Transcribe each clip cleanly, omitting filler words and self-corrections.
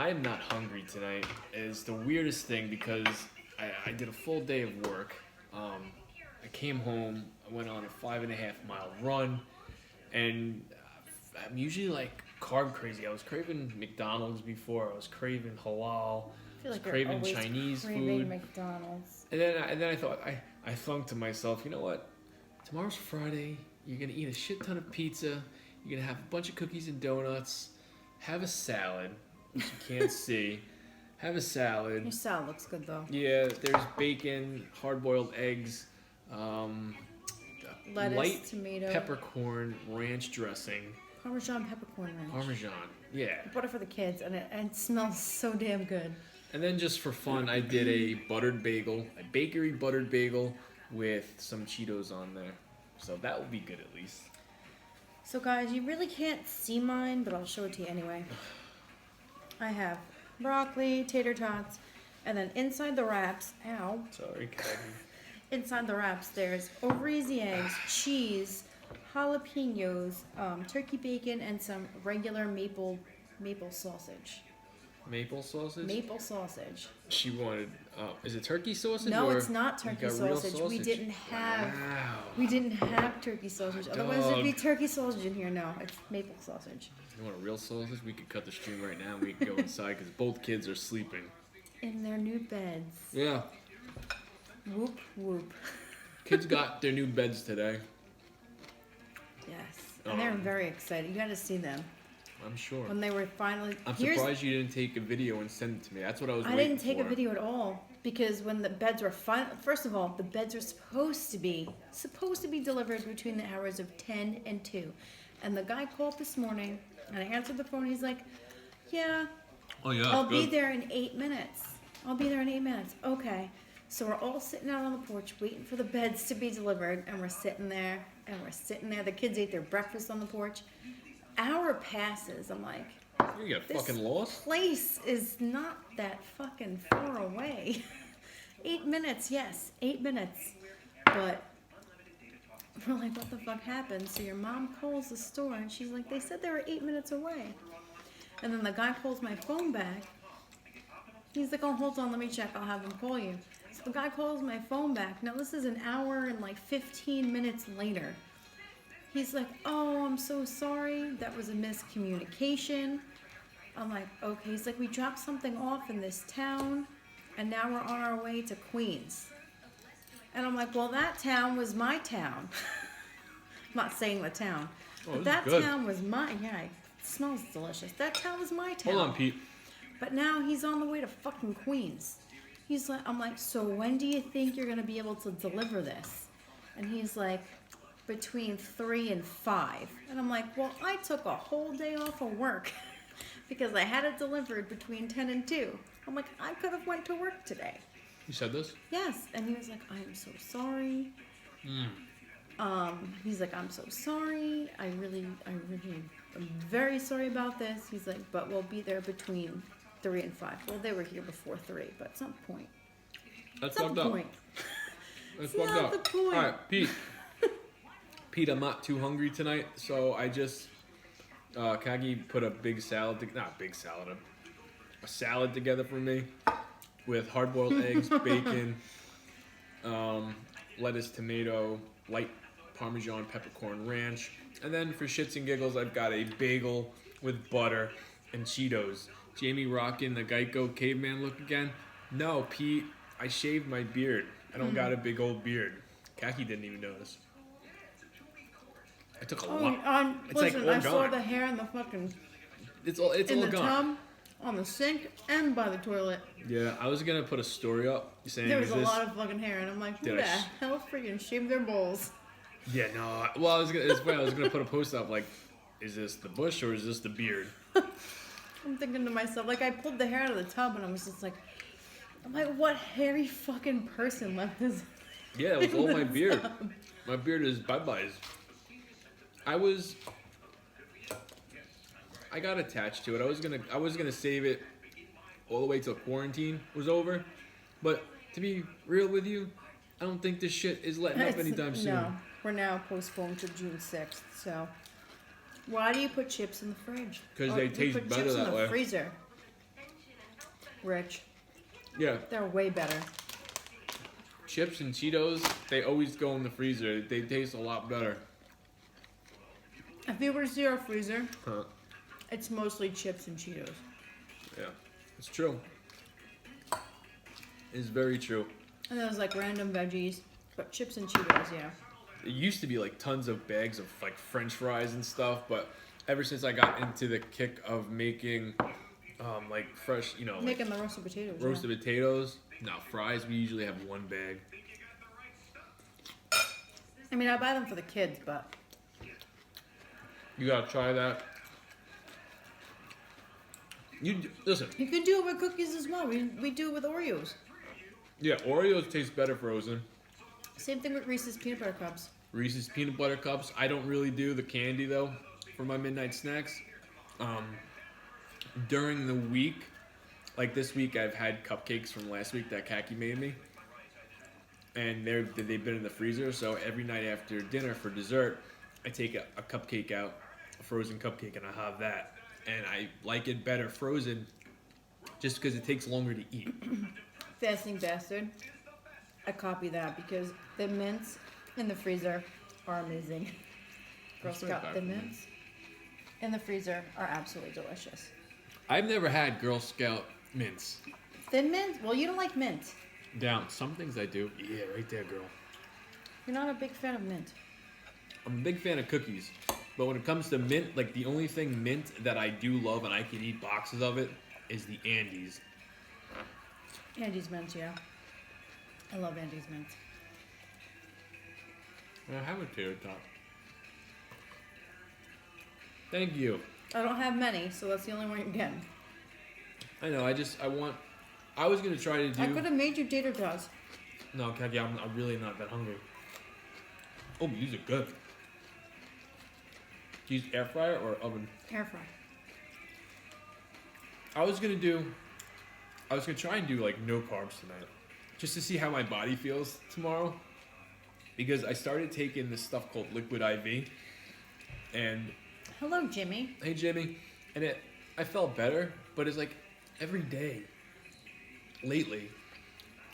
I'm not hungry tonight. Is the weirdest thing because I did a full day of work. I came home. I went on a 5.5 mile run, and I'm usually like carb crazy. I was craving McDonald's before. I was craving halal. I feel I was like you're craving always Chinese craving food. McDonald's. And then I thought I thunk to myself, you know what? Tomorrow's Friday. You're gonna eat a shit ton of pizza. You're gonna have a bunch of cookies and donuts. Have a salad, which you can't see. Have a salad. Your salad looks good though. Yeah, there's bacon, hard-boiled eggs, Lettuce, light tomato, peppercorn ranch dressing, Parmesan peppercorn ranch. Parmesan. Yeah. I bought it for the kids, and it smells so damn good. And then just for fun, I did a buttered bagel, a bakery buttered bagel with some Cheetos on there. So that will be good at least. So guys, you really can't see mine, but I'll show it to you anyway. I have broccoli, tater tots, and then inside the wraps, Sorry, Kevin. inside the wraps there's over easy eggs, cheese, jalapenos, turkey bacon, and some regular maple sausage. Maple sausage? Maple sausage. She wanted, is it turkey sausage? No, or it's not you turkey got real sausage. We didn't have Wow. we didn't have turkey sausage. Otherwise Dog. there'd be turkey sausage in here. No, it's maple sausage. You want a real sausage? We could cut the stream right now and we could go inside because both kids are sleeping. In their new beds. Yeah. Whoop whoop. Kids got their new beds today. Yes. And they're very excited. You gotta see them. I'm sure. When they were finally I'm surprised you didn't take a video and send it to me. That's what I was I waiting didn't take for. a video at all because when the beds were first of all, the beds are supposed to be delivered between the hours of 10 and 2. And the guy called this morning and I answered the phone. He's like, "Yeah, Oh yeah. I'll be there in 8 minutes. I'll be there in 8 minutes." Okay. So we're all sitting out on the porch waiting for the beds to be delivered, and we're sitting there. The kids ate their breakfast on the porch. Hour passes. I'm like, You get this fucking lost. place is not that fucking far away. 8 minutes, yes, 8 minutes. But we're like, what the fuck happened? So your mom calls the store and she's like, they said they were 8 minutes away. And then the guy calls my phone back. He's like, oh, hold on, let me check. I'll have him call you. So the guy calls my phone back. Now this is an hour and like 15 minutes later. He's like, oh, I'm so sorry. That was a miscommunication. I'm like, okay. He's like, we dropped something off in this town, and now we're on our way to Queens. And I'm like, well, that town was my town. I'm not saying the town. Oh, But this that is good. town was my, yeah, it smells delicious. That town was my town. Hold on, Pete. But now he's on the way to fucking Queens. He's like, I'm like, so when do you think you're going to be able to deliver this? And he's like, between 3 and 5. And I'm like, well, I took a whole day off of work because I had it delivered between 10 and 2. I'm like, I could have went to work today. You said this? Yes. And he was like, I am so sorry. He's like, I'm so sorry. I really am very sorry about this. He's like, but we'll be there between 3 and 5. Well, they were here before 3, but at some point. That's At some fucked up. point. That's It's fucked not up. the point. All right, Pete. Pete, I'm not too hungry tonight, so I just Kagi put a big salad, not a big salad, a salad together for me with hard-boiled eggs, bacon, lettuce, tomato, light Parmesan peppercorn ranch, and then for shits and giggles, I've got a bagel with butter and Cheetos. Jamie rocking the Geico caveman look again? No, Pete, I shaved my beard. I don't got a big old beard. Kaki didn't even notice. I took a lot. It's Listen, like all I saw gone. the hair in the fucking It's in all the gone. tub, on the sink, and by the toilet. Yeah, I was gonna put a story up saying There was is a this. lot of fucking hair, and I'm like, who Did the I hell freaking shaved their balls? Yeah, no. Well, I was gonna. It's funny, I was gonna put a post up like, is this the bush or is this the beard? I'm thinking to myself, like, I pulled the hair out of the tub, and I was just like, I'm like, what hairy fucking person left this? Yeah, it was all my beard. My beard is bye-byes. I got attached to it. I was gonna save it all the way till quarantine was over. But to be real with you, I don't think this shit is letting up anytime soon. No, we're now postponed to June 6th, so. Why do you put chips in the fridge? 'Cause they taste put better chips that in the way. freezer. Rich. Yeah, They're way better. chips and Cheetos, they always go in the freezer. They taste a lot better. If you were to see our freezer, Huh. it's mostly chips and Cheetos. Yeah, it's true. It's very true. And there's like random veggies, but chips and Cheetos, yeah. It used to be like tons of bags of like French fries and stuff, but ever since I got into the kick of making like fresh, you know, like Making the roasted potatoes. roasted potatoes, no fries, we usually have one bag. I mean, I buy them for the kids, but You gotta try that. Listen. you can do it with cookies as well. We do it with Oreos. Yeah, Oreos taste better frozen. Same thing with Reese's peanut butter cups. Reese's peanut butter cups. I don't really do the candy though for my midnight snacks. During the week, like this week, I've had cupcakes from last week that Kaki made me, and they've been in the freezer. So every night after dinner for dessert, I take a cupcake out, a frozen cupcake, and I have that. And I like it better frozen, just because it takes longer to eat. Fasting bastard. I copy that because the mints in the freezer are amazing. Girl That's right, Scout back thin from mints in the freezer are absolutely delicious. I've never had Girl Scout mints. Thin mint? Well, you don't like mint. Down. Some things I do. Yeah, right there, girl. You're not a big fan of mint. I'm a big fan of cookies, but when it comes to mint, like the only thing mint that I do love and I can eat boxes of it is the Andes. Andy's mint, yeah. I love Andy's mint. I have a tater tot. Thank you. I don't have many, so that's the only one you're getting. I know. I was gonna try to do. I could have made you tater tots. No, Kaki, I'm really not that hungry. Oh, these are good. Do you use air fryer or oven? Air fry. I was gonna try and do like no carbs tonight, just to see how my body feels tomorrow. Because I started taking this stuff called Liquid IV, and Hello, Jimmy. hey Jimmy, and I felt better, but it's like every day lately,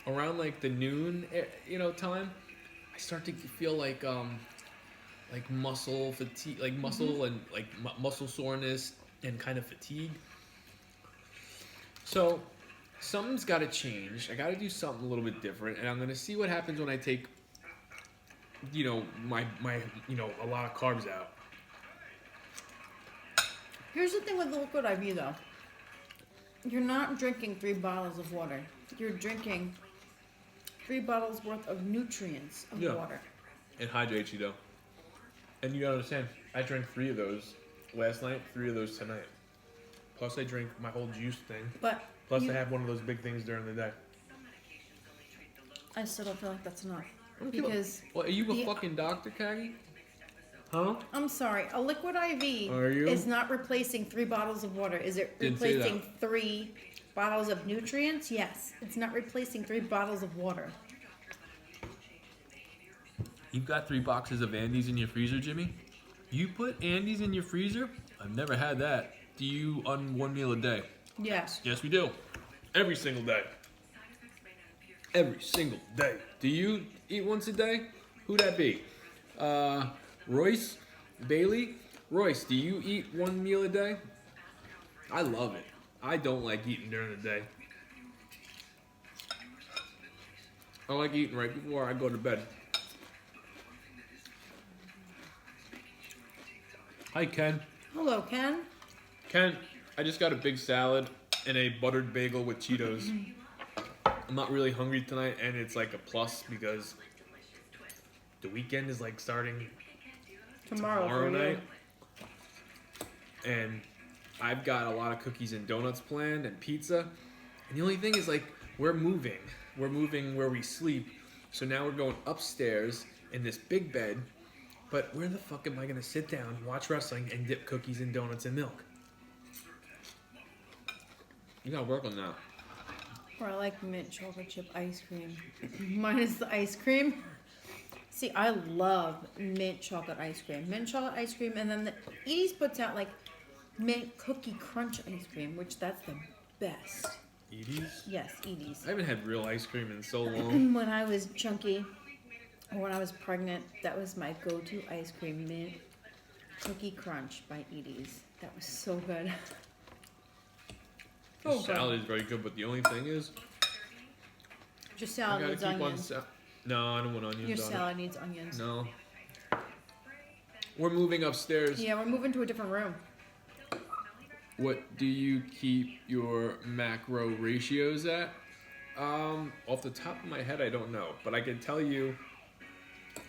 around like the noon, time, I start to feel like muscle fatigue, like muscle and like muscle soreness and kind of fatigue. So something's got to change. I got to do something a little bit different, and I'm gonna see what happens when I take, my a lot of carbs out. Here's the thing with the liquid IV, though. You're not drinking 3 bottles of water. You're drinking 3 bottles worth of nutrients of Yeah. water. It hydrates you though, and you gotta understand. I drank 3 of those last night, 3 of those tonight. Plus, I drink my whole juice thing. But Plus, I have one of those big things during the day. I still don't feel like that's enough. Okay, Because well, are you a the- fucking doctor, Kagi? Huh? I'm sorry, a liquid IV Are you? is not replacing 3 bottles of water. Is it Didn't say replacing 3 bottles of nutrients? Yes. It's not replacing 3 bottles of water. You've got 3 boxes of Andes in your freezer, Jimmy? You put Andes in your freezer? I've never had that. Do you on one meal a day? Yes. Yes, we do. Every single day. Every single day. Do you eat once a day? Who'd that be? Royce? Bailey? Royce, do you eat one meal a day? I love it. I don't like eating during the day. I like eating right before I go to bed. Hi, Ken. Hello, Ken. Ken, I just got a big salad and a buttered bagel with Cheetos. I'm not really hungry tonight, and it's like a plus because the weekend is like starting Tomorrow for you. night. And I've got a lot of cookies and donuts planned and pizza. And the only thing is like we're moving. We're moving where we sleep. So now we're going upstairs in this big bed. But where the fuck am I gonna sit down, watch wrestling, and dip cookies and donuts in milk? You gotta work on that. Or I like mint chocolate chip ice cream. Minus the ice cream. See, I love mint chocolate ice cream. Mint chocolate ice cream, and then Edie's puts out like mint cookie crunch ice cream, which that's the best. Edie's? Yes, Edie's. I haven't had real ice cream in so long. When I was chunky, or when I was pregnant, that was my go-to ice cream, mint cookie crunch by Edie's. That was so good. The salad is very good, but the only thing is, Your I salad gotta needs keep onions. on. No, I don't want onions. Your on salad needs onions. it. No. We're moving upstairs. Yeah, we're moving to a different room. What do you keep your macro ratios at? Off the top of my head, I don't know, but I can tell you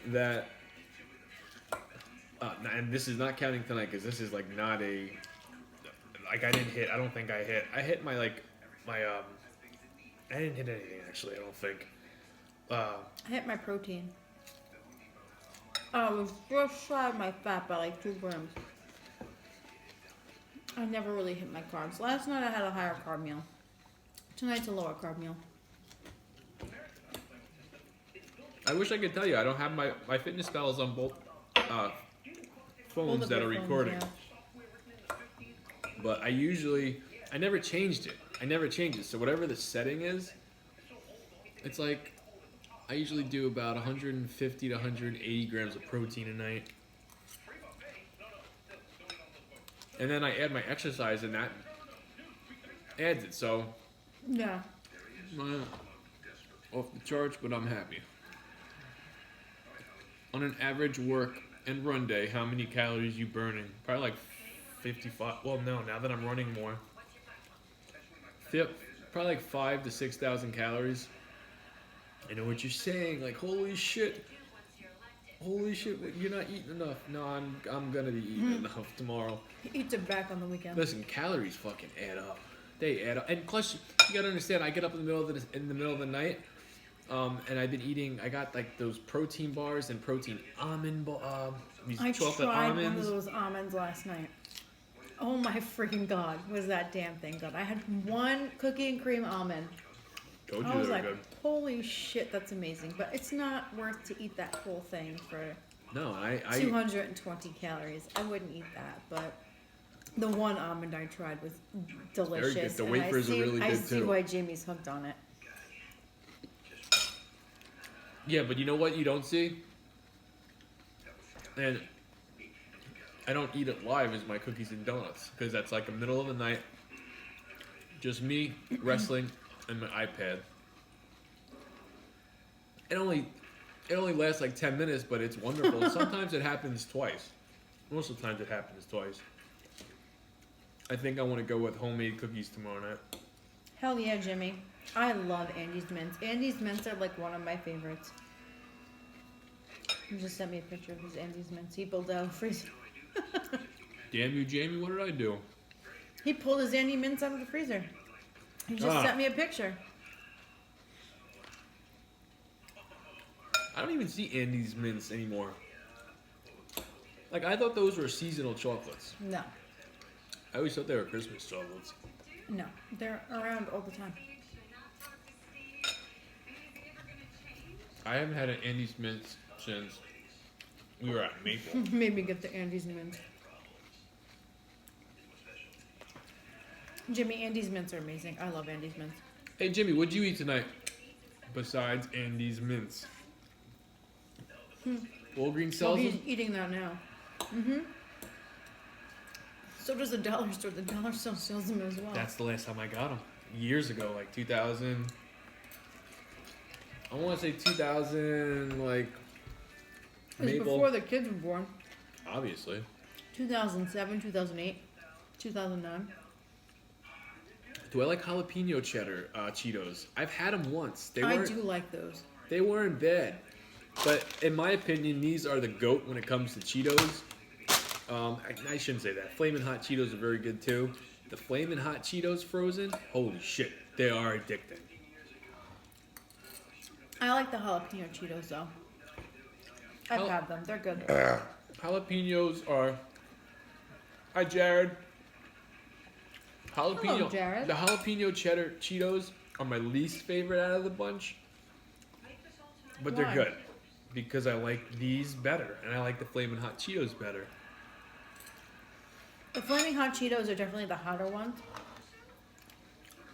that. And this is not counting tonight because this is like not a. Like I didn't hit. I don't think I hit. I hit my I didn't hit anything actually. I don't think. I hit my protein. I was just shy of my fat by like 2 grams. I never really hit my carbs. Last night I had a higher carb meal. Tonight's a lower carb meal. I wish I could tell you. I don't have my fitness pals on both phones Both that of are your phones, recording. yeah. But I never changed it. So whatever the setting is, it's like I usually do about 150 to 180 grams of protein a night. And then I add my exercise and that adds it. So Yeah. off the charts, but I'm happy. On an average work and run day, how many calories you burning? Probably like 55. Well, no, now that I'm running more. Probably like 5,000 to 6,000 calories. I know what you're saying. Like, holy shit, you're not eating enough. No, I'm gonna be eating enough tomorrow. He eats it back on the weekend. Listen, calories fucking add up. They add up. And plus, you gotta understand, I get up in the middle of the night, and I've been eating. I got like those protein bars and protein these I chocolate tried almonds. one of those almonds last night. Oh my freaking god, was that damn thing good. I had one cookie and cream almond. Told you I was they were like, good. holy shit, that's amazing. But it's not worth to eat that whole thing for No, I 220 calories. I wouldn't eat that, but the one almond I tried was delicious. Very good. The and wafers are really I good, see too. why Jamie's hooked on it. Yeah, but you know what you don't see? And I don't eat it live as my cookies and donuts because that's like the middle of the night, just me wrestling and my iPad. It only lasts like 10 minutes, but it's wonderful. Sometimes it happens twice. Most of the times it happens twice. I think I want to go with homemade cookies tomorrow night. Hell yeah, Jimmy. I love Andy's mints. Andy's mints are like one of my favorites. He just sent me a picture of his Andy's mints. He pulled out a freezer. Damn you, Jamie, what did I do? He pulled his Andy mints out of the freezer. He just sent me a picture. I don't even see Andy's mints anymore. Like, I thought those were seasonal chocolates. No. I always thought they were Christmas chocolates. No. They're around all the time. I haven't had an Andy's mints since we were at Maple. Made me get the Andy's mints. Jimmy, Andy's mints are amazing. I love Andy's mints. Hey, Jimmy, what'd you eat tonight besides Andy's mints? Walgreens So sells he's them? eating that now. Mm-hmm. So does the dollar store. The dollar store sells them as well. That's the last time I got them. Years ago, like 2000. I want to say 2000, like, It was Maple. before the kids were born. Obviously. 2007, 2008, 2009. Do I like jalapeno cheddar Cheetos? I've had them once. I do like those. They weren't bad. But in my opinion, these are the GOAT when it comes to Cheetos. I shouldn't say that. Flamin' Hot Cheetos are very good too. The Flamin' Hot Cheetos frozen, holy shit, they are addicting. I like the jalapeno Cheetos though. I've had them. They're good. Jalapenos are... Hi, Jared. Hello, Jared. The jalapeno cheddar Cheetos are my least favorite out of the bunch. But they're Why? good. Because I like these better. And I like the Flamin' Hot Cheetos better. The Flaming Hot Cheetos are definitely the hotter ones.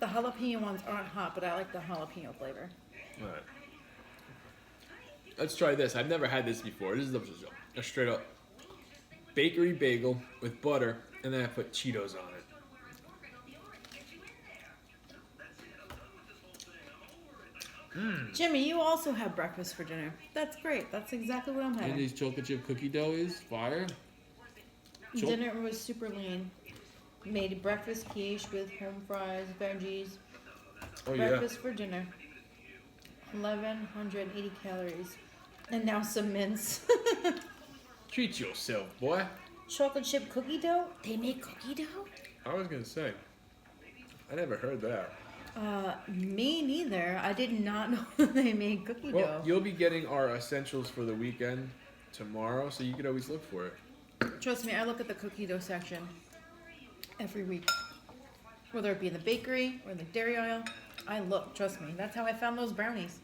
The jalapeno ones aren't hot, but I like the jalapeno flavor. All right. Let's try this. I've never had this before. This is a straight up bakery bagel with butter, and then I put Cheetos on it. Jimmy, you also have breakfast for dinner. That's great. That's exactly what I'm And having. these chocolate chip cookie dough is fire. Dinner was super lean. Made a breakfast quiche with home fries, veggies. Oh Breakfast for dinner. 1,180 calories. And now some mince. Treat yourself, boy. Chocolate chip cookie dough? They make cookie dough? I was gonna say, I never heard that. Me neither. I did not know they made cookie Well, dough. you'll be getting our essentials for the weekend tomorrow, so you could always look for it. Trust me, I look at the cookie dough section every week. Whether it be in the bakery or in the dairy aisle, I look. Trust me. That's how I found those brownies.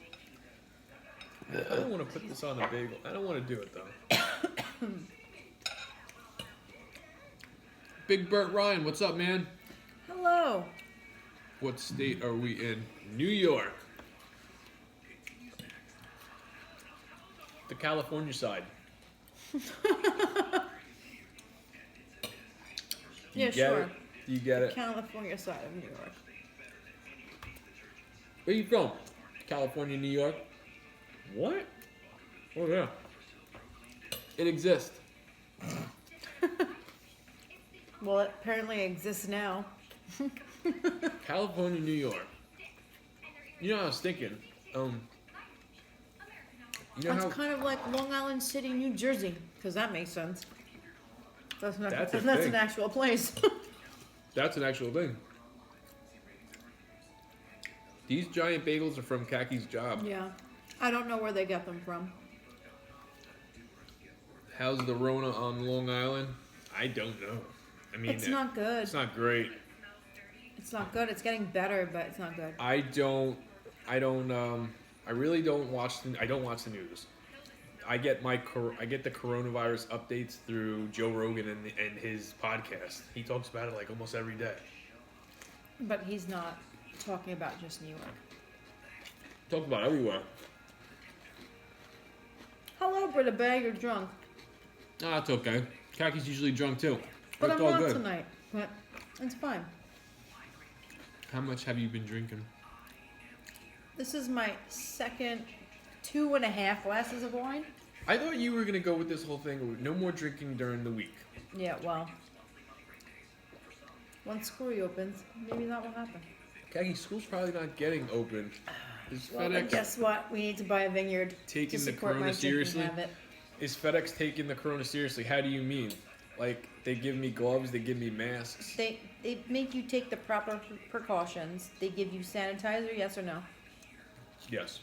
I don't want to put this on a bagel. I don't want to do it though. Big Bert Ryan, what's up, man? Hello. What state are we in? New York. The California side. Yeah, get sure. it? You get it? California side of New York. Where you from? California, New York? What? Oh, yeah. It exists. Well, it apparently exists now. California, New York. You know, I was thinking, you know It's how kind of like Long Island City, New Jersey, because that makes sense. That's That's a an thing. actual place. that's an actual thing. These giant bagels are from Kaki's job. Yeah. I don't know where they get them from. How's the Rona on Long Island? I don't know. I mean, It's not good. It's not great. It's not good. It's getting better, but it's not good. I really don't watch I don't watch the news. I get the coronavirus updates through Joe Rogan and his podcast. He talks about it like almost every day. But he's not talking about just New York. Talks about everywhere. Hello, Britta Bag. You're drunk. Ah, it's okay. Kaki's usually drunk too. But It's I'm all not good. tonight. But it's fine. How much have you been drinking? This is my second 2.5 glasses of wine. I thought you were gonna go with this whole thing with no more drinking during the week. Yeah, well. Once school reopens, maybe that will happen. Kaki, school's probably not getting open. Is Well, then FedEx guess what? We need to buy a vineyard taking to the support my corona drinking seriously? habit. Is FedEx taking the corona seriously? How do you mean? Like, they give me gloves, they give me masks. They make you take the proper precautions. They give you sanitizer, yes or no? Yes.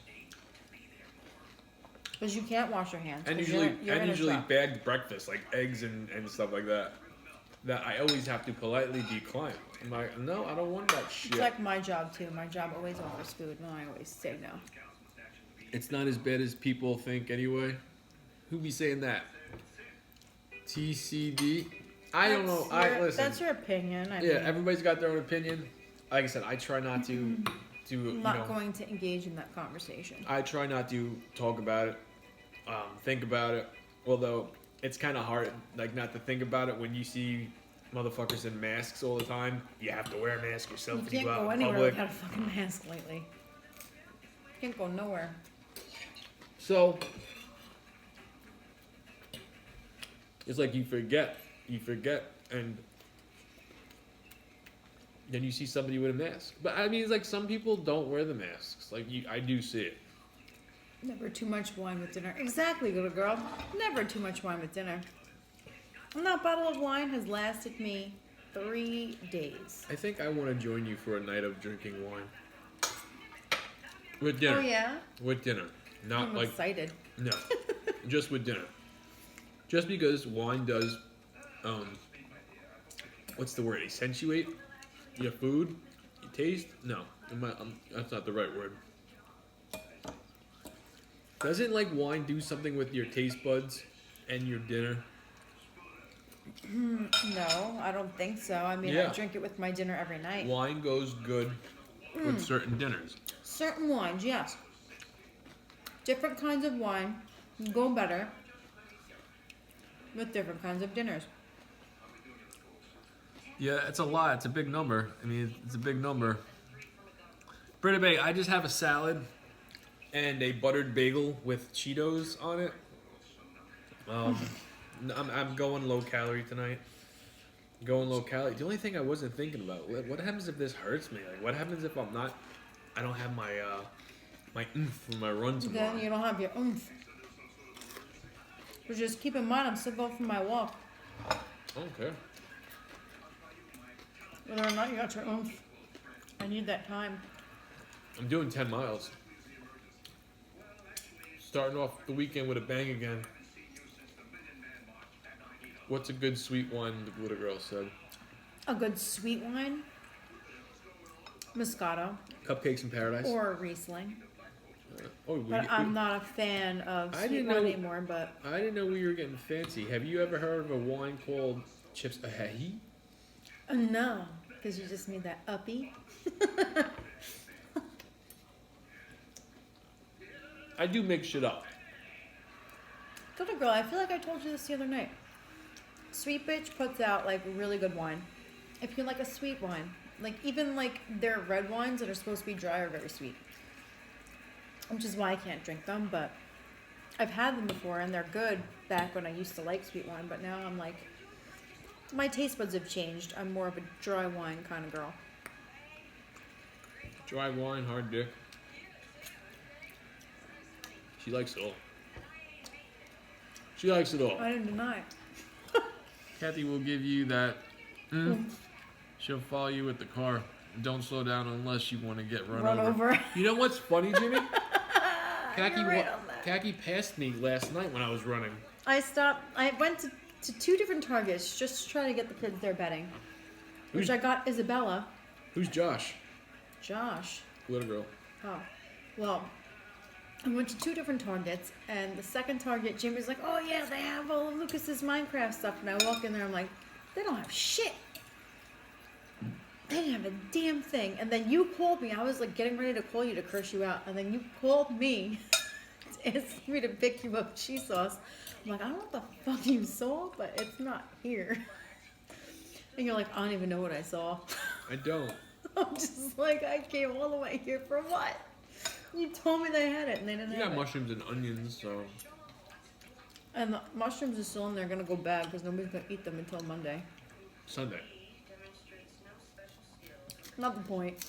Because you can't wash your hands. And 'cause usually you're in a truck. bagged breakfast, like eggs and stuff like that. That I always have to politely decline. I'm like, no, I don't want that shit. It's like my job too. My job always offers food, and I always say no. It's not as bad as people think anyway. Who be saying that? TCD? I don't know. Listen. That's your opinion. I Yeah, mean, everybody's got their own opinion. Like I said, I try not to I'm not going to engage in that conversation. I try not to talk about it, think about it. Although it's kind of hard, like not to think about it when you see motherfuckers in masks all the time. You have to wear a mask yourself You if you can't go go out in anywhere public. without a fucking mask lately. Can't go nowhere. So it's like you forget, and then you see somebody with a mask. But I mean, it's like some people don't wear the masks. Like I do see it. Never too much wine with dinner. Exactly, little girl. Never too much wine with dinner. And that bottle of wine has lasted me 3 days. I think I want to join you for a night of drinking wine with dinner. Oh yeah? With dinner, not I'm like excited. no, just with dinner. Just because wine does, what's the word? Accentuate your food, your taste. No, that's not the right word. Doesn't like wine do something with your taste buds and your dinner? No, I don't think so. I mean, Yeah. I drink it with my dinner every night. Wine goes good with certain dinners. Certain wines, yes. Different kinds of wine go better with different kinds of dinners. Yeah, it's a lot. It's a big number. I mean, it's a big number. Britta Bay, I just have a salad and a buttered bagel with Cheetos on it. I'm going low calorie tonight. Going low calorie. The only thing I wasn't thinking about, what happens if this hurts me? Like, what happens if I don't have my my oomph for my run tomorrow? Then you don't have your oomph. But just keep in mind, I'm still going for my walk. Okay. Whether or not you got your oomph, I need that time. I'm doing 10 miles. Starting off the weekend with a bang again. What's a good sweet wine, the little girl said? A good sweet wine? Moscato. Cupcakes in Paradise? Or Riesling. But I'm not a fan of sweet wine anymore, but... I didn't know we were getting fancy. Have you ever heard of a wine called Chips Ahehi? No, because you just made that uppy. I do make shit up. Little girl, I feel like I told you this the other night. Sweet Bitch puts out like really good wine. If you like a sweet wine, like even like their red wines that are supposed to be dry are very sweet, which is why I can't drink them. But I've had them before and they're good back when I used to like sweet wine. But now I'm like, my taste buds have changed. I'm more of a dry wine kind of girl. Dry wine, hard dick. She likes it all. She likes it all. I didn't deny it. Kathy will give you that. She'll follow you with the car. Don't slow down unless you want to get run over. You know what's funny, Jimmy? Khaki passed me last night when I was running. I stopped. I went to 2 different Targets just to try to get the kids their bedding. Which I got Isabella. Who's Josh? Josh. Little girl. Oh. Well, I went to 2 different Targets, and the second Target, Jimmy's like, oh yeah, they have all of Lucas's Minecraft stuff. And I walk in there, I'm like, they don't have shit. They didn't have a damn thing. And then you called me. I was like getting ready to call you to curse you out. And then you called me to ask me to pick you up cheese sauce. I'm like, I don't know what the fuck you saw, but it's not here. And you're like, I don't even know what I saw. I don't. I'm just like, I came all the way here for what? You told me they had it and they didn't have it. You got mushrooms and onions, so. And the mushrooms are still in there, gonna go bad because nobody's gonna eat them until Monday. Sunday. Not the point.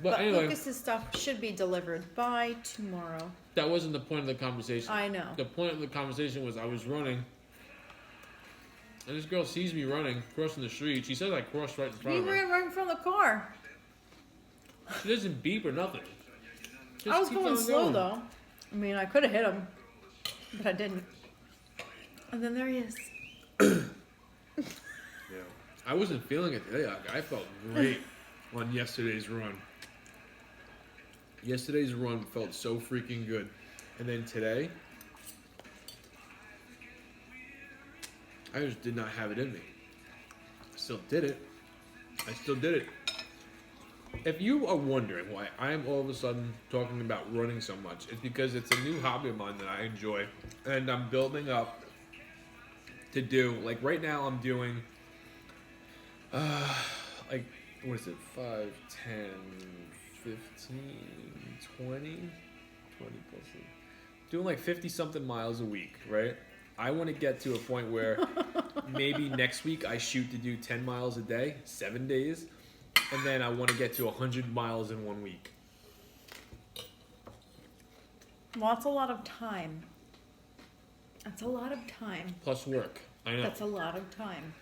But anyway, Lucas's stuff should be delivered by tomorrow. that wasn't the point of the conversation. I know. The point of the conversation was I was running, and this girl sees me running, crossing the street. She says I crossed right in front You of her. ran right in front of the car. She doesn't beep or nothing. I was keeps going on slow going. though. I mean, I could have hit him, but I didn't. And then there he is. Yeah. I wasn't feeling it today. Like, I felt great on yesterday's run. Yesterday's run felt so freaking good. And then today, I just did not have it in me. I still did it. If you are wondering why I am all of a sudden talking about running so much, it's because it's a new hobby of mine that I enjoy. And I'm building up to do, like right now I'm doing, like, what is it, 5, 10, 15, 20 plus, doing like 50 something miles a week, right? I want to get to a point where maybe next week I shoot to do 10 miles a day, 7 days, and then I want to get to 100 miles in 1 week. Well, that's a lot of time. That's a lot of time. Plus work. I know. That's a lot of time.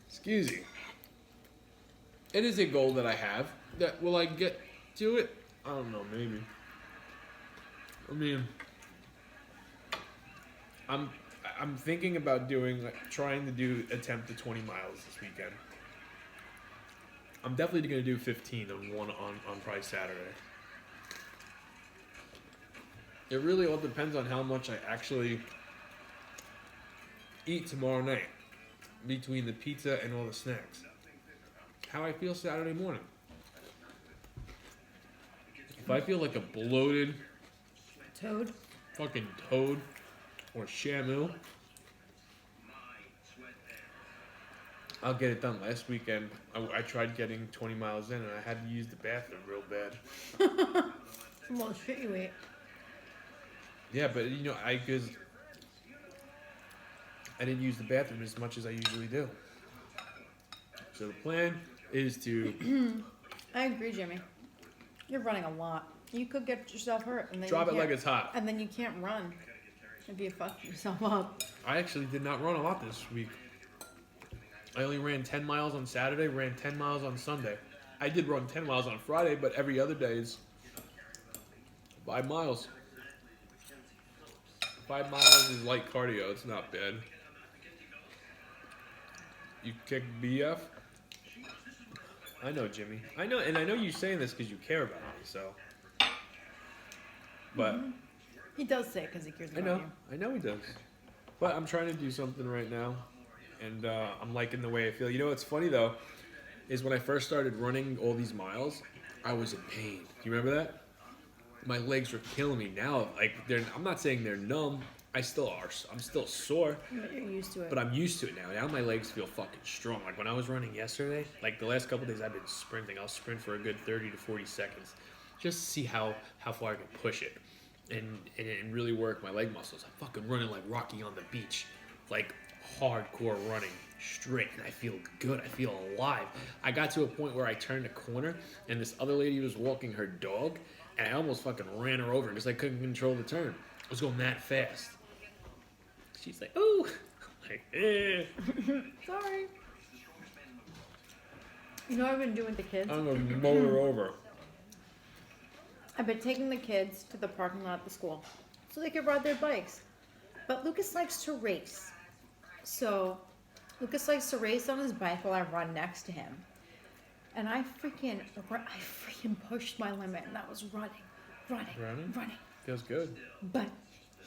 Excuse me. It is a goal that I have. That will I get to it? I don't know, maybe. I mean, I'm thinking about doing, like, trying to do attempt to 20 miles this weekend. I'm definitely going to do 15 and one on probably Saturday. It really all depends on how much I actually eat tomorrow night. between the pizza and all the snacks. How I feel Saturday morning. If I feel like a bloated Toad. fucking toad or Shamu, I'll get it done. Last weekend, I tried getting 20 miles in and I had to use the bathroom real bad. Well, shit you ate. Yeah, but you know, because I didn't use the bathroom as much as I usually do. So the plan is to I agree, Jimmy. You're running a lot. You could get yourself hurt, and then drop you it like can't- it's hot. and then you can't run if you fuck yourself up. I actually did not run a lot this week. I only ran 10 miles on Saturday, ran 10 miles on Sunday. I did run 10 miles on Friday, but every other day is 5 miles. 5 miles is light cardio. It's not bad. You kick BF? I know, Jimmy. I know, and I know you're saying this because you care about me, so. But He does say it because he cares I about know. you. I know he does. But I'm trying to do something right now, and I'm liking the way I feel. You know what's funny, though, is when I first started running all these miles, I was in pain. Do you remember that? My legs were killing me. Now, like, I'm not saying they're numb. I'm still sore, But you're used to it. but I'm used to it now. Now my legs feel fucking strong. Like when I was running yesterday, like the last couple days I've been sprinting. I'll sprint for a good 30 to 40 seconds, just to see how far I can push it, and really work my leg muscles. I'm fucking running like Rocky on the beach, like hardcore running straight, and I feel good. I feel alive. I got to a point where I turned a corner, and this other lady was walking her dog, and I almost fucking ran her over because I couldn't control the turn. I was going that fast. She's like, "Ooh," I'm like, "Eh." Sorry. You know what I've been doing with the kids? I'm gonna mow her over. I've been taking the kids to the parking lot at the school so they could ride their bikes. But Lucas likes to race. So Lucas likes to race on his bike while I run next to him. And I freaking pushed my limit, and that was running. Running? Feels good. But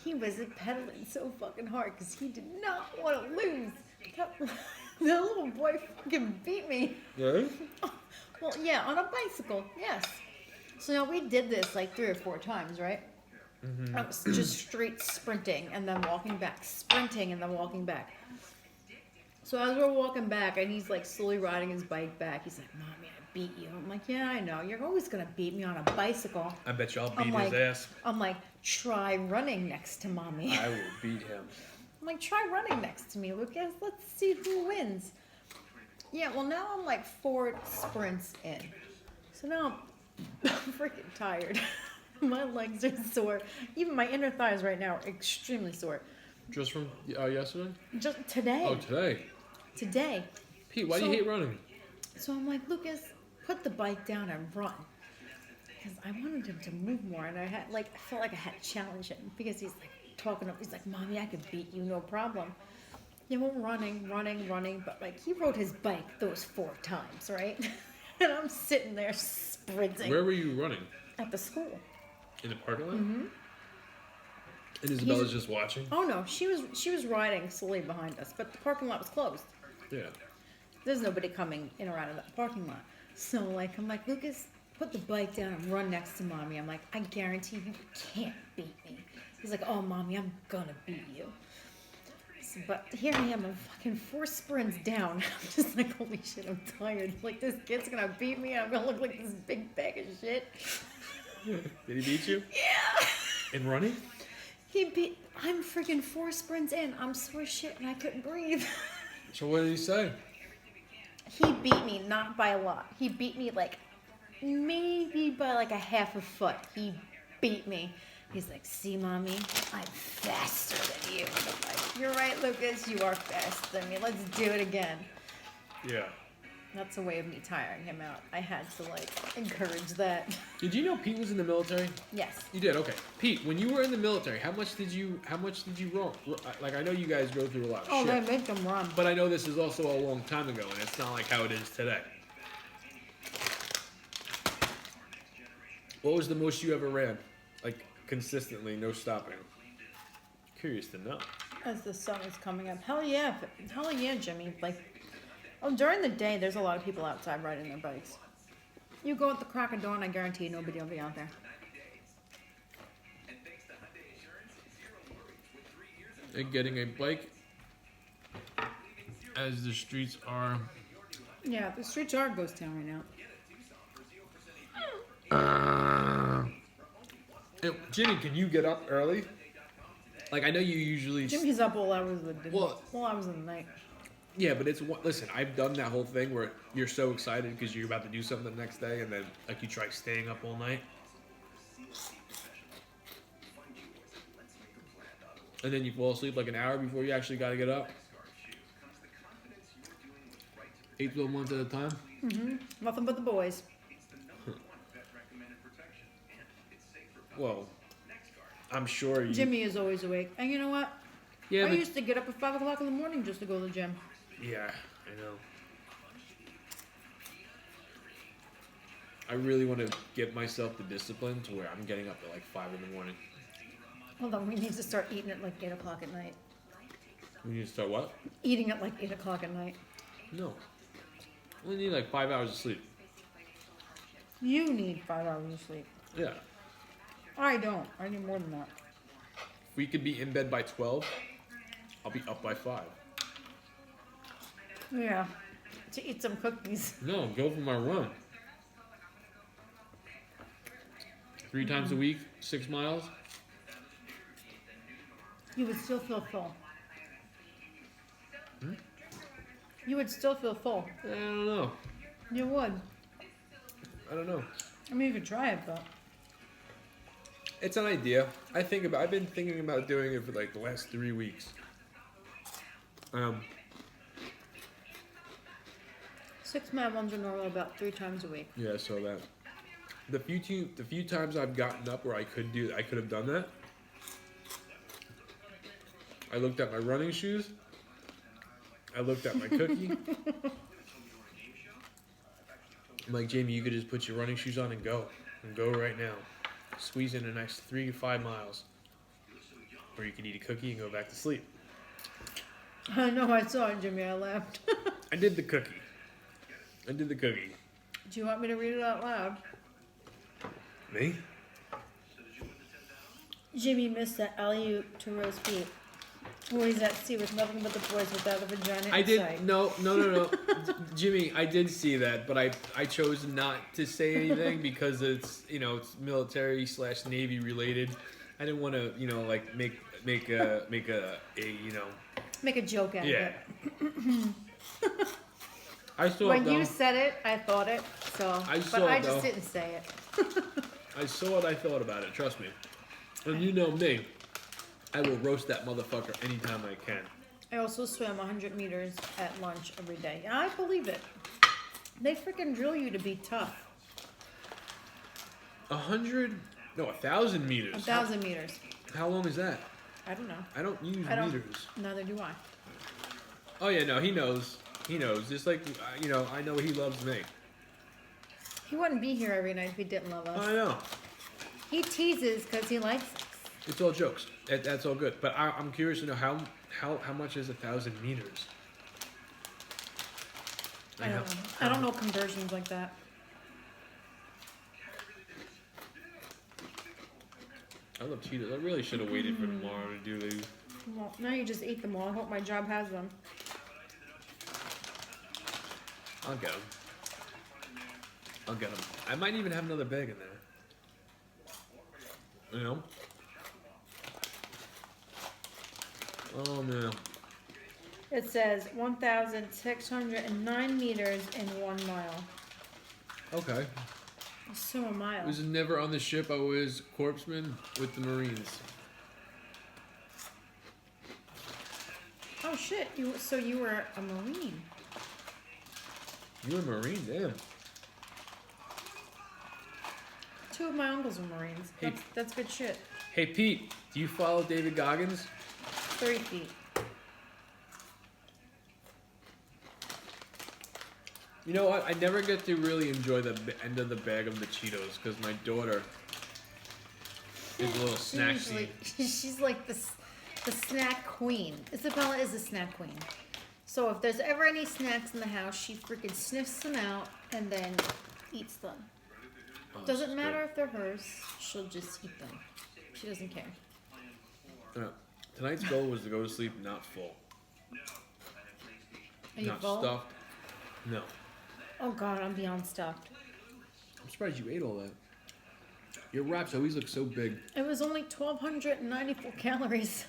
he was pedaling so fucking hard because he did not want to lose. The little boy fucking beat me. Yeah? Well, yeah, on a bicycle, yes. So now we did this like 3 or 4 times, right? Mm-hmm. I was just straight sprinting and then walking back, sprinting and then walking back. So as we're walking back, and he's like slowly riding his bike back, he's like, "Mommy, I beat you." I'm like, "Yeah, I know. You're always gonna beat me on a bicycle." I bet you I'll I'm beat like- his ass. I'm like, "Try running next to Mommy." I will beat him. I'm like, "Try running next to me, Lucas. Let's see who wins." Yeah, well, now I'm like 4 sprints in. So now I'm freaking tired. My legs are sore. Even my inner thighs right now are extremely sore. Just from yesterday? Just today. Oh, today. Today. Pete, why do you So- hate running? So I'm like, "Lucas, put the bike down and run." Because I wanted him to move more, and I felt like I had to challenge him because he's like he's like, "Mommy, I could beat you, no problem." Yeah, we're running, but like he rode his bike those 4 times, right? And I'm sitting there sprinting Where were you running? at the school. In the parking lot? Mm-hmm. And Isabella's just watching? Oh no, she was riding slowly behind us, but the parking lot was closed. Yeah. There's nobody coming in or out of that parking lot. So like I'm like, "Lucas, put the bike down and run next to Mommy." I'm like, "I guarantee you can't beat me." He's like, "Oh, Mommy, I'm gonna beat you." So, but here I am, I'm fucking 4 sprints down. I'm just like, holy shit, I'm tired. Like this kid's gonna beat me. I'm gonna look like this big bag of shit. Did he beat you? Yeah. In running? I'm freaking 4 sprints in. I'm sore shit and I couldn't breathe. So what did he say? He beat me, not by a lot. He beat me like maybe by like a half a foot. He beat me. He's like, "See, Mommy, I'm faster than you." And I'm like, "You're right, Lucas. You are faster than me. Let's do it again." Yeah. That's a way of me tiring him out. I had to like encourage that. Did you know Pete was in the military? Yes. You did, okay. Pete, when you were in the military, how much did you run? Like, I know you guys go through a lot of Oh, shit. they make them run. But I know this is also a long time ago, and it's not like how it is today. What was the most you ever ran? Like, consistently, no stopping? Curious to know. as the sun is coming up. Hell yeah, Jimmy. Like, during the day, there's a lot of people outside riding their bikes. You go at the crack of dawn, I guarantee nobody will be out there. And getting a bike as the streets are. Yeah, the streets are a ghost town right now. Hey, Jimmy, can you get up early? Like, I know you usually. Jimmy's up all hours of the day. Well, all hours of the night. Yeah, but listen, I've done that whole thing where you're so excited because you're about to do something the next day, and then like you try staying up all night, and then you fall asleep like an hour before you actually got to get up. 8 to 12 months at a time. Nothing but the boys. Well, I'm sure you. Jimmy is always awake, and you know what? Yeah, I but, used to get up at 5 o'clock in the morning just to go to the gym. yeah, I know. I really want to get myself the discipline to where I'm getting up at like 5 in the morning. Hold on, we need to start eating at like 8 o'clock at night. We need to start what? Eating at like 8 o'clock at night. No. I only need like 5 hours of sleep. You need 5 hours of sleep. Yeah. I don't. I need more than that. If we could be in bed by 12, I'll be up by 5. Yeah. To eat some cookies. No, go for my run. 3 times a week, 6 miles. You would still feel full. You would still feel full. I don't know. You would. I don't know. I mean, you could try it, but. It's an idea. I've been thinking about doing it for like the last 3 weeks. 6 mile runs are normal about 3 times a week. Yeah, so that the few times I've gotten up where I could have done that. I looked at my running shoes. I looked at my cookie. I'm like, Jamie, you could just put your running shoes on and go right now. Squeeze in the next 3 to 5 miles, or you can eat a cookie and go back to sleep. I know, I saw it, Jimmy. I laughed. I did the cookie. Do you want me to read it out loud? Me? Jimmy missed that alley-oop to Rose Pete. Where he's at sea with nothing but the boys without a vagina in I did. sight. No. Jimmy, I did see that, but I chose not to say anything because it's military / Navy related. I didn't want to like make a make a joke out of it. I saw when it though. you said it, I thought it. So, I but I it, just though. didn't say it. I saw it. I thought about it. Trust me. And you know me. I will roast that motherfucker anytime I can. I also swim 100 meters at lunch every day. Yeah, I believe it. They freaking drill you to be tough. 1,000 meters. 1,000 meters. How long is that? I don't know. I don't use meters. Neither do I. Oh yeah, no, he knows. He knows. Just like I know he loves me. He wouldn't be here every night if he didn't love us. I know. He teases because he likes us. It's all jokes. That's all good. But I'm curious to know how much is 1,000 meters? I don't know. I don't know conversions like that. I love Cheetos. I really should have waited for tomorrow to do these. Well, now you just eat them all. I hope my job has them. I'll get them. I might even have another bag in there. You know? Oh man. It says 1,609 meters in 1 mile. Okay. So a mile. I was never on the ship. I was corpsman with the Marines. Oh shit! So you were a Marine. You were a Marine, damn. 2 of my uncles were Marines. Hey. That's good shit. Hey Pete, do you follow David Goggins? 3 feet. You know what? I never get to really enjoy the end of the bag of the Cheetos because my daughter is a little snacksy. She's like this. the snack queen. Isabella is the snack queen. So if there's ever any snacks in the house, she freaking sniffs them out and then eats them. Oh, Doesn't matter good. if they're hers, she'll just eat them. She doesn't care. Tonight's goal was to go to sleep not full. Are you Not full? stuffed. No. Oh god, I'm beyond stuffed. I'm surprised you ate all that. Your wraps always look so big. It was only 1,294 calories.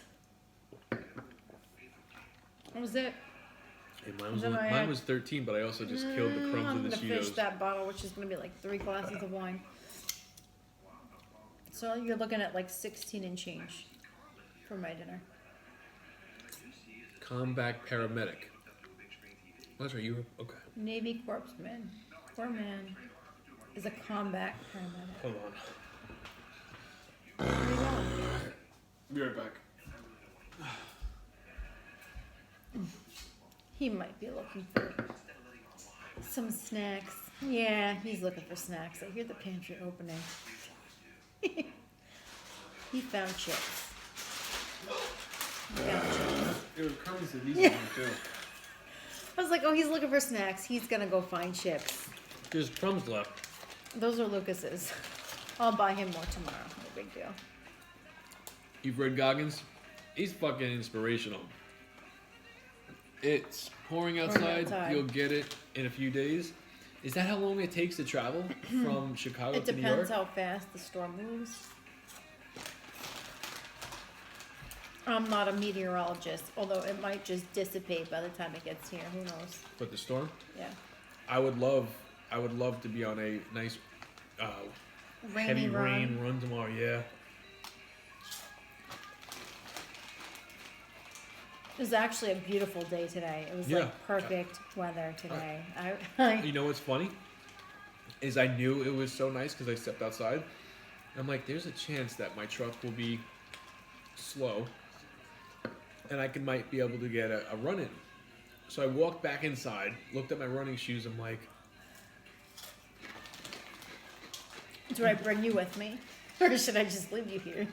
That was it. Hey, Then I mine had- was 13, but I also just killed the crumbs I'm of the gonna finish Cheetos. that bottle, which is gonna be like 3 glasses of wine. So you're looking at like 16 and change for my dinner. Combat paramedic. Oh, that's right, you were okay. Navy corpsman. Corpsman is a combat paramedic. Hold on. Where are you going? Be right back. He might be looking for some snacks. Yeah, he's looking for snacks. I hear the pantry opening. He found chips. He found chips. There were crumbs of these Yeah. in there, too. I was like, oh, he's looking for snacks. He's gonna go find chips. There's crumbs left. Those are Lucas's. I'll buy him more tomorrow. No big deal. You've read Goggins? He's fucking inspirational. It's pouring outside. outside. You'll get it in a few days. Is that how long it takes to travel from Chicago It to New depends York? how fast the storm moves. I'm not a meteorologist, although it might just dissipate by the time it gets here. Who knows? But the storm? Yeah. I would love to be on a nice Rainy heavy run. rain run tomorrow. Yeah. It was actually a beautiful day today. It was Yeah. like perfect weather today. I You know what's funny? Is I knew it was so nice because I stepped outside. I'm like, there's a chance that my truck will be slow, and I might be able to get a run in. So I walked back inside, looked at my running shoes. I'm like, do I bring you with me, or should I just leave you here?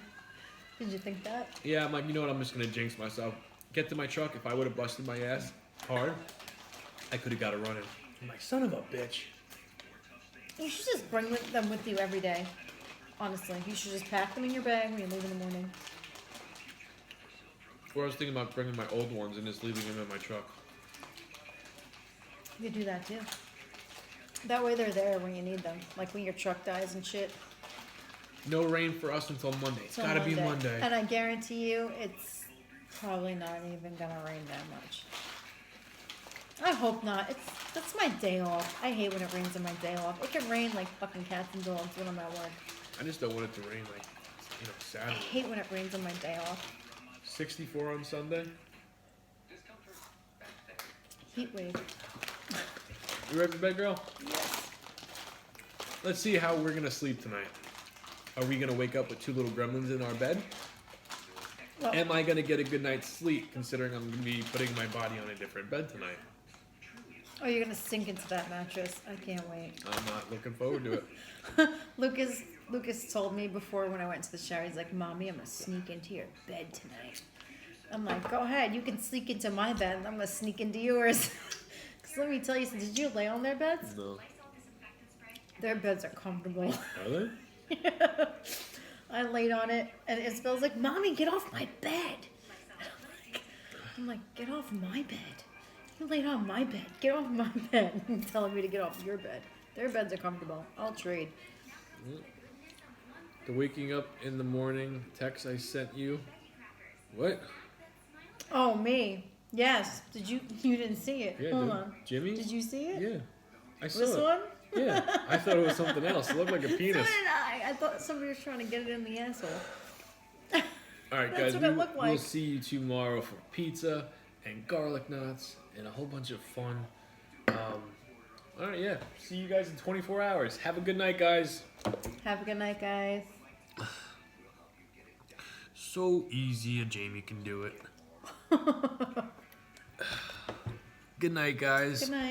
Did you think that? yeah. I'm like, you know what? I'm just gonna jinx myself. Get to my truck. If I would have busted my ass hard, I could have got a run in. I'm like, son of a bitch. You should just bring them with you every day. Honestly, you should just pack them in your bag when you leave in the morning. Or I was thinking about bringing my old ones and just leaving them in my truck. You could do that too. That way they're there when you need them, like when your truck dies and shit. No rain for us until Monday. It's Till gotta be Monday. And I guarantee you, it's probably not even gonna rain that much. I hope not. That's my day off. I hate when it rains on my day off. It can rain like fucking cats and dogs when I'm at work. I just don't want it to rain like, I Saturday. hate when it rains on my day off. 64 on Sunday. Heat wave. You ready for bed, girl? Yes. Let's see how we're gonna sleep tonight. Are we gonna wake up with 2 little gremlins in our bed? Well, Am I gonna get a good night's sleep, considering I'm gonna be putting my body on a different bed tonight? oh, you're gonna sink into that mattress. I can't wait. I'm not looking forward to it. Lucas told me before when I went to the shower, he's like, Mommy, I'm gonna sneak into your bed tonight. I'm like, go ahead, you can sneak into my bed, and I'm gonna sneak into yours. Because let me tell you, did you lay on their beds? No. Their beds are comfortable. Are they? I laid on it, and Isabel's like, Mommy, get off my bed. I'm like, get off my bed. You laid on my bed. Get off my bed. You're telling me to get off your bed. Their beds are comfortable. I'll trade. The waking up in the morning text I sent you. What? Oh, me. Yes. Did you? You didn't see it. Yeah, Hold dude. on. Jimmy? Did you see it? Yeah. I saw This it. one? Yeah. I thought it was something else. It looked like a So penis. did I. I thought somebody was trying to get it in the asshole. All right, That's guys. what it looked We'll like. see you tomorrow for pizza and garlic knots and a whole bunch of fun. All right, yeah. See you guys in 24 hours. Have a good night, guys. Have a good night, guys. So easy, and Jamie can do it. Good night, guys. Good night.